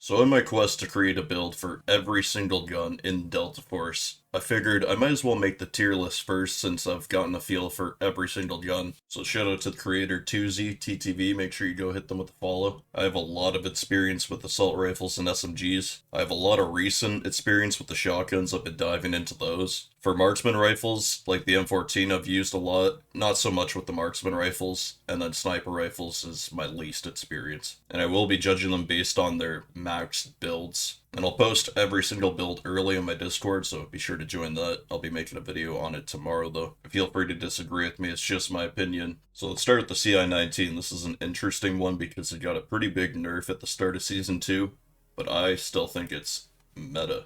So in my quest to create a build for every single gun in Delta Force, I figured I might as well make the tier list first since I've gotten a feel for every single gun. So shout out to the creator 2Z, TTV, make sure you go hit them with a follow. I have a lot of experience with assault rifles and SMGs. I have a lot of recent experience with the shotguns, I've been diving into those. For marksman rifles, like the M14, I've used a lot, not so much with the marksman rifles, and then sniper rifles is my least experience. And I will be judging them based on their max builds. And I'll post every single build early on my Discord, so be sure to join that. I'll be making a video on it tomorrow, though. Feel free to disagree with me, it's just my opinion. So let's start with the CI-19. This is an interesting one because it got a pretty big nerf at the start of Season 2, but I still think it's meta.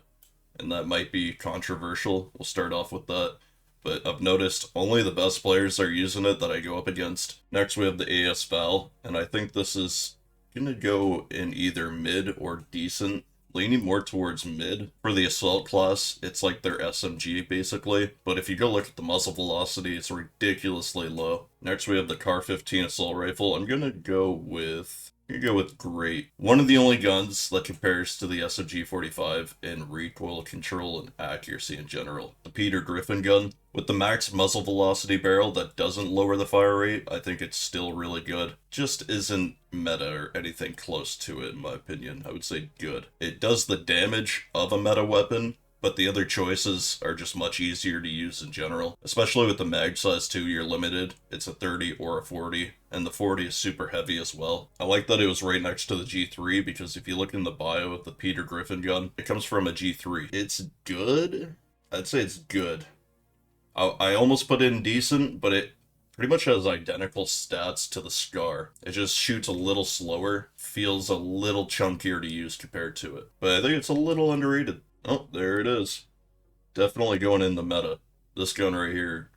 And that might be controversial. We'll start off with that. But I've noticed only the best players are using it that I go up against. Next we have the AS Val, and I think this is gonna go in either mid or decent. Leaning more towards mid. For the assault class, it's like their SMG basically, but if you go look at the muzzle velocity, it's ridiculously low. Next we have the Kar-15 assault rifle. I'm gonna go with great. One of the only guns that compares to the SMG-45 in recoil control and accuracy in general. The Peter Griffin gun. With the max muzzle velocity barrel that doesn't lower the fire rate, I think it's still really good. Just isn't meta or anything close to it in my opinion. I would say good. It does the damage of a meta weapon, but the other choices are just much easier to use in general. Especially with the mag size too, you're limited. It's a 30 or a 40, and the 40 is super heavy as well. I like that it was right next to the G3 because if you look in the bio of the Peter Griffin gun, it comes from a G3. It's good? I'd say it's good. I almost put in decent, but it pretty much has identical stats to the Scar. It just shoots a little slower, feels a little chunkier to use compared to it. But I think it's a little underrated. Oh, there it is. Definitely going in the meta. This gun right here,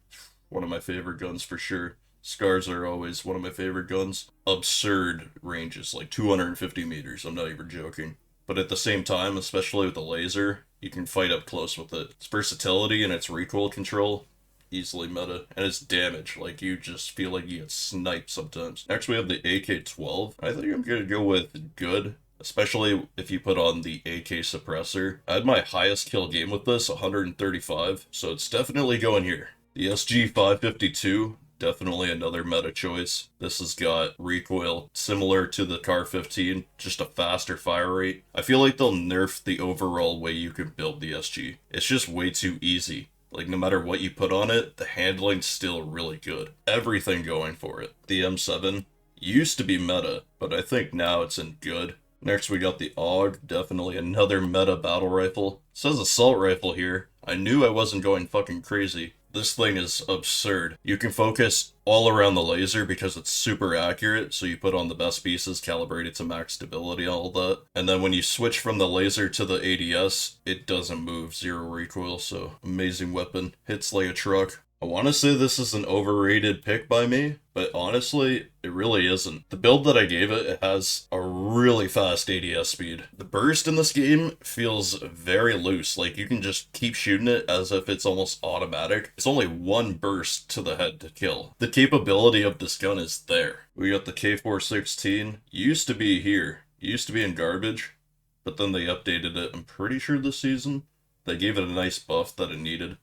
one of my favorite guns for sure. Scars are always one of my favorite guns. Absurd ranges, like 250 meters, I'm not even joking. But at the same time, especially with the laser, you can fight up close with it. Its versatility and its recoil control, easily meta. And its damage, like you just feel like you get sniped sometimes. Next we have the AK-12. I think I'm gonna go with good. Especially if you put on the AK suppressor. I had my highest kill game with this, 135, so it's definitely going here. The SG-552, definitely another meta choice. This has got recoil similar to the Kar-15, just a faster fire rate. I feel like they'll nerf the overall way you can build the SG. It's just way too easy. Like, no matter what you put on it, the handling's still really good. Everything going for it. The M7 used to be meta, but I think now it's in good. Next we got the AUG, definitely another meta battle rifle. It says assault rifle here. I knew I wasn't going fucking crazy. This thing is absurd. You can focus all around the laser because it's super accurate, so you put on the best pieces calibrated to max stability, all that. And then when you switch from the laser to the ADS, it doesn't move, zero recoil, so amazing weapon. Hits like a truck. I want to say this is an overrated pick by me, but honestly, it really isn't. The build that I gave it, it has a really fast ADS speed. The burst in this game feels very loose, like you can just keep shooting it as if it's almost automatic. It's only one burst to the head to kill. The capability of this gun is there. We got the K416, used to be here, used to be in garbage, but then they updated it, I'm pretty sure this season. They gave it a nice buff that it needed.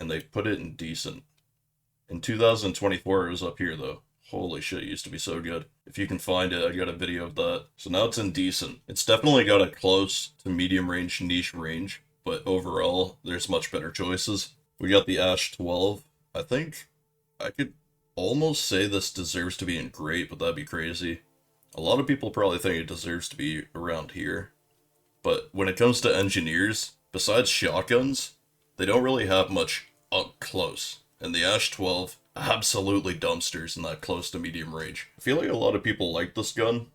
And they put it in decent. In 2024, it was up here, though. Holy shit, it used to be so good. If you can find it, I got a video of that. So now it's in decent. It's definitely got a close to medium range, niche range, but overall, there's much better choices. We got the Ash 12. I think I could almost say this deserves to be in great, but that'd be crazy. A lot of people probably think it deserves to be around here. But when it comes to engineers, besides shotguns, they don't really have much up close, and the Ash 12 absolutely dumpsters in that close to medium range. I feel like a lot of people like this gun.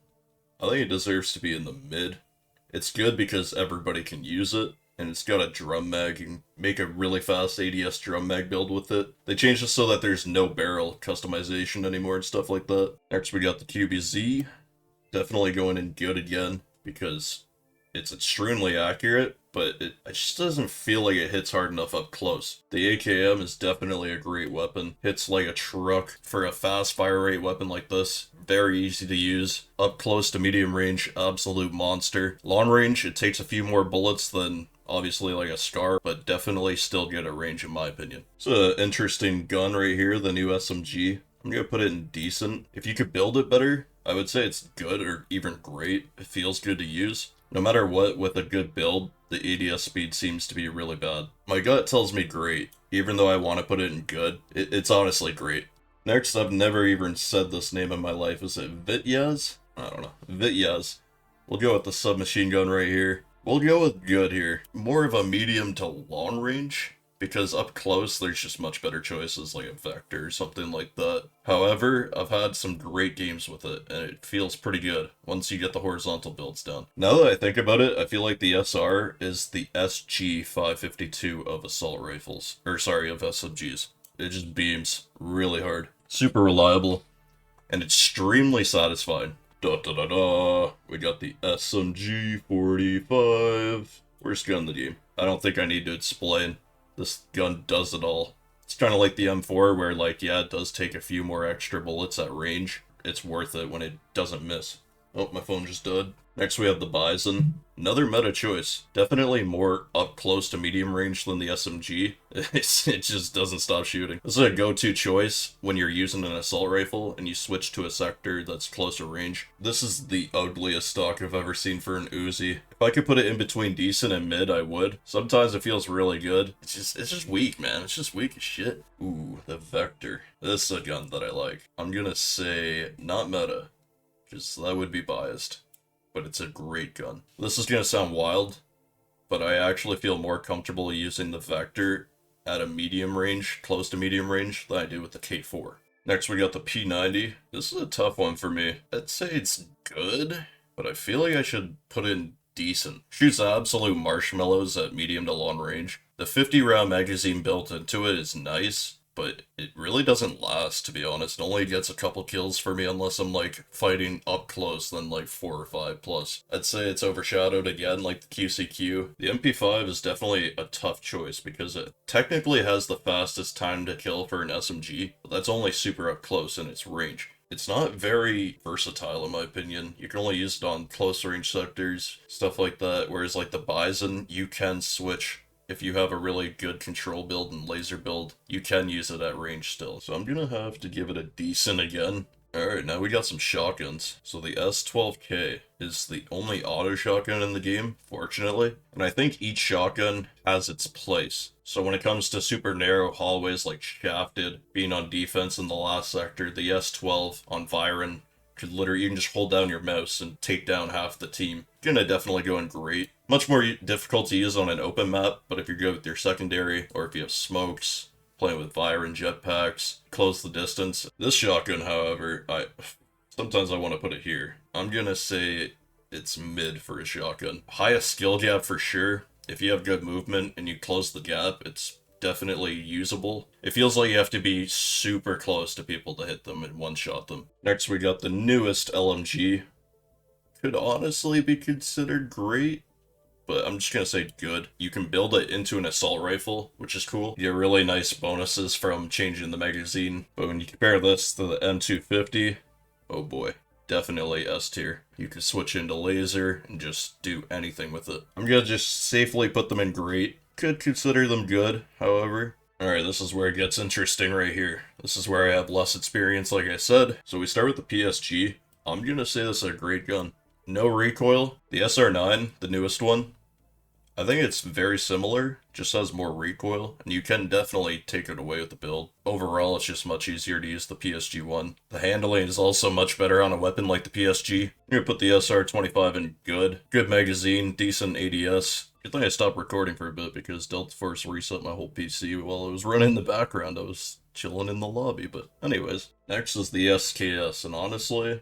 I think it deserves to be in the mid. It's good because everybody can use it, and it's got a drum mag. You can make a really fast ADS drum mag build with it. They changed it so that there's no barrel customization anymore and stuff like that. Next we got the QBZ. Definitely going in good again, because It's extremely accurate, but it just doesn't feel like it hits hard enough up close. The AKM is definitely a great weapon. Hits like a truck for a fast fire rate weapon like this. Very easy to use. Up close to medium range, absolute monster. Long range, it takes a few more bullets than obviously like a Scar, but definitely still good at range in my opinion. It's an interesting gun right here, the new SMG. I'm gonna put it in decent. If you could build it better, I would say it's good or even great. It feels good to use. No matter what, with a good build, the ADS speed seems to be really bad. My gut tells me great, even though I want to put it in good. It's honestly great. Next, I've never even said this name in my life. Is it Vityaz? I don't know. Vityaz. We'll go with the submachine gun right here. We'll go with good here. More of a medium to long range, because up close, there's just much better choices like a Vector or something like that. However, I've had some great games with it, and it feels pretty good once you get the horizontal builds done. Now that I think about it, I feel like the SR is the SG-552 of assault rifles. Or sorry, of SMGs. It just beams really hard. Super reliable, and extremely satisfying. Da da da da. We got the SMG-45. Worst gun in the game. I don't think I need to explain. This gun does it all. It's kind of like the M4 where, like, yeah, it does take a few more extra bullets at range. It's worth it when it doesn't miss. Oh, my phone just died. Next we have the Bison. Another meta choice. Definitely more up close to medium range than the SMG. It just doesn't stop shooting. This is a go-to choice when you're using an assault rifle and you switch to a sector that's closer range. This is the ugliest stock I've ever seen for an Uzi. If I could put it in between decent and mid, I would. Sometimes it feels really good. It's just weak, man. It's just weak as shit. Ooh, the Vector. This is a gun that I like. I'm gonna say not meta, because that would be biased. But it's a great gun. This is gonna sound wild, but I actually feel more comfortable using the Vector at a medium range, close to medium range, than I do with the K4. Next we got the P90. This is a tough one for me. I'd say it's good, but I feel like I should put in decent. Shoots absolute marshmallows at medium to long range. The 50 round magazine built into it is nice, but it really doesn't last, to be honest. It only gets a couple kills for me unless I'm, like, fighting up close, then, like, 4 or 5 plus. I'd say it's overshadowed again, like the QCQ. The MP5 is definitely a tough choice because it technically has the fastest time to kill for an SMG, but that's only super up close in its range. It's not very versatile in my opinion. You can only use it on close range sectors, stuff like that, whereas like the Bison, you can switch. If you have a really good control build and laser build, you can use it at range still. So I'm gonna have to give it a decent again. Alright, now we got some shotguns. So the S12K is the only auto shotgun in the game, fortunately. And I think each shotgun has its place. So when it comes to super narrow hallways like Shafted, being on defense in the last sector, the S12 on Viren could literally, you can just hold down your mouse and take down half the team. Gonna definitely go in great. Much more difficult to use on an open map, but if you're good with your secondary, or if you have smokes, playing with Viren jetpacks, close the distance. This shotgun, however, sometimes I want to put it here. I'm gonna say it's mid for a shotgun. Highest skill gap for sure. If you have good movement and you close the gap, it's definitely usable. It feels like you have to be super close to people to hit them and one-shot them. Next we got the newest LMG. Could honestly be considered great, but I'm just gonna say good. You can build it into an assault rifle, which is cool. You get really nice bonuses from changing the magazine. But when you compare this to the M250, oh boy, definitely S tier. You can switch into laser and just do anything with it. I'm gonna just safely put them in great. Could consider them good, however. Alright, this is where it gets interesting right here. This is where I have less experience, like I said. So we start with the PSG. I'm gonna say this is a great gun. No recoil. The SR9, the newest one, I think it's very similar, just has more recoil, and you can definitely take it away with the build. Overall, it's just much easier to use the PSG one. The handling is also much better on a weapon like the PSG. I'm gonna put the SR25 in good. Good magazine, decent ADS. Good thing I stopped recording for a bit because Delta Force reset my whole PC while it was running in the background. I was chilling in the lobby, but anyways. Next is the SKS, and honestly,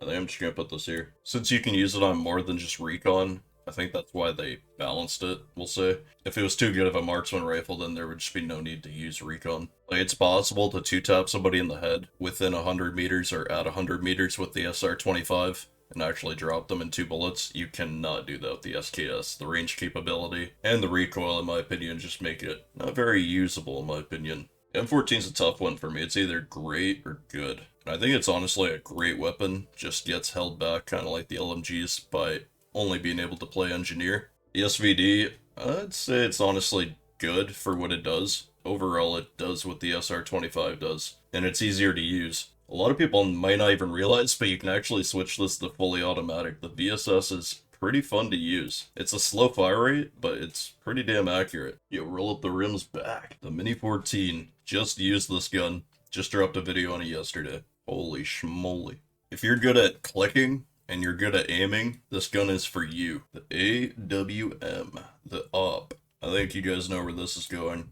I think I'm just gonna put this here. Since you can use it on more than just recon, I think that's why they balanced it, we'll say. If it was too good of a marksman rifle, then there would just be no need to use recon. Like, it's possible to two-tap somebody in the head within 100 meters or at 100 meters with the SR25, and actually drop them in 2 bullets. You cannot do that with the SKS. The range capability and the recoil, in my opinion, just make it not very usable, in my opinion. M14's a tough one for me. It's either great or good. And I think it's honestly a great weapon, just gets held back kind of like the LMGs by only being able to play engineer. The SVD, I'd say it's honestly good for what it does. Overall, it does what the SR25 does, and it's easier to use. A lot of people might not even realize, but you can actually switch this to fully automatic. The VSS is pretty fun to use. It's a slow fire rate, but it's pretty damn accurate. You roll up the rims back. The Mini 14, just used this gun. Just dropped a video on it yesterday. Holy schmoly. If you're good at clicking, and you're good at aiming, this gun is for you. The AWM, the AWP. I think you guys know where this is going.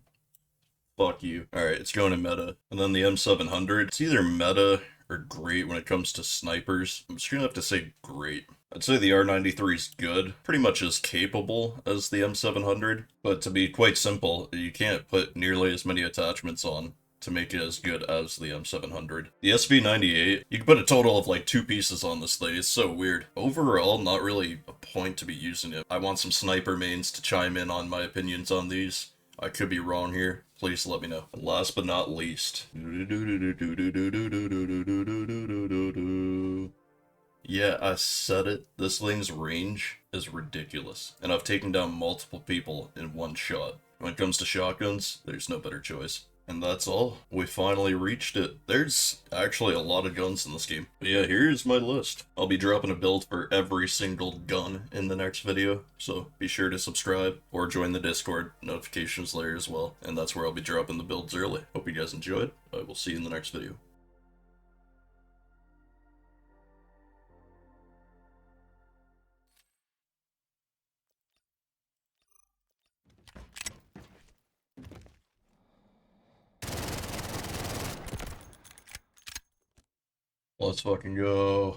Fuck you. Alright, it's going to meta. And then the M700, it's either meta or great when it comes to snipers. I'm just gonna have to say great. I'd say the R93 is good, pretty much as capable as the M700, but to be quite simple, you can't put nearly as many attachments on to make it as good as the M700. The SV98, you can put a total of like 2 pieces on this thing. It's so weird. Overall, not really a point to be using it. I want some sniper mains to chime in on my opinions on these. I could be wrong here. Please let me know. And last but not least. Yeah, I said it. This thing's range is ridiculous. And I've taken down multiple people in one shot. When it comes to shotguns, there's no better choice. And that's all. We finally reached it. There's actually a lot of guns in this game. But yeah, here's my list. I'll be dropping a build for every single gun in the next video, so be sure to subscribe or join the Discord. Notifications there as well. And that's where I'll be dropping the builds early. Hope you guys enjoyed. I will see you in the next video. Let's fucking go.